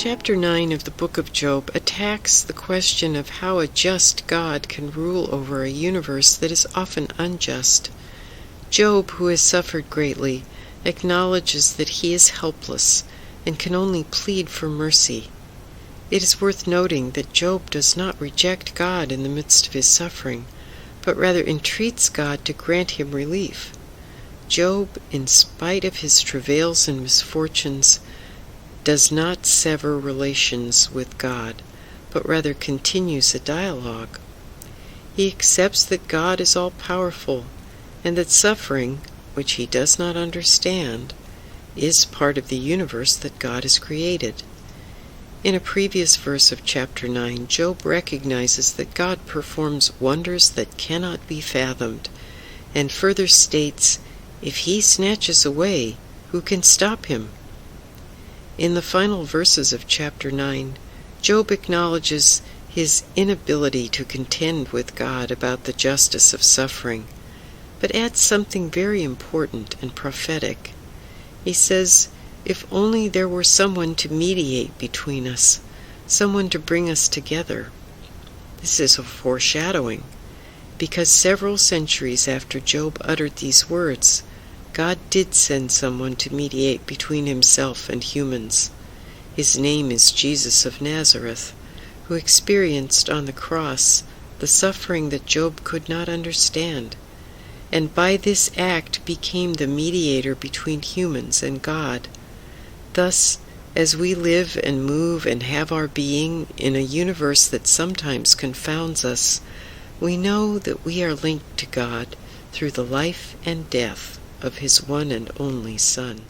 Chapter 9 of the book of Job attacks the question of how a just God can rule over a universe that is often unjust. Job, who has suffered greatly, acknowledges that he is helpless and can only plead for mercy. It is worth noting that Job does not reject God in the midst of his suffering, but rather entreats God to grant him relief. Job, in spite of his travails and misfortunes, does not sever relations with God, but rather continues a dialogue. He accepts that God is all-powerful, and that suffering, which he does not understand, is part of the universe that God has created. In a previous verse of chapter 9, Job recognizes that God performs wonders that cannot be fathomed, and further states, if he snatches away, who can stop him? In the final verses of chapter 9, Job acknowledges his inability to contend with God about the justice of suffering, but adds something very important and prophetic. He says, if only there were someone to mediate between us, someone to bring us together. This is a foreshadowing, because several centuries after Job uttered these words, God did send someone to mediate between himself and humans. His name is Jesus of Nazareth, who experienced on the cross the suffering that Job could not understand, and by this act became the mediator between humans and God. Thus, as we live and move and have our being in a universe that sometimes confounds us, we know that we are linked to God through the life and death of his one and only Son.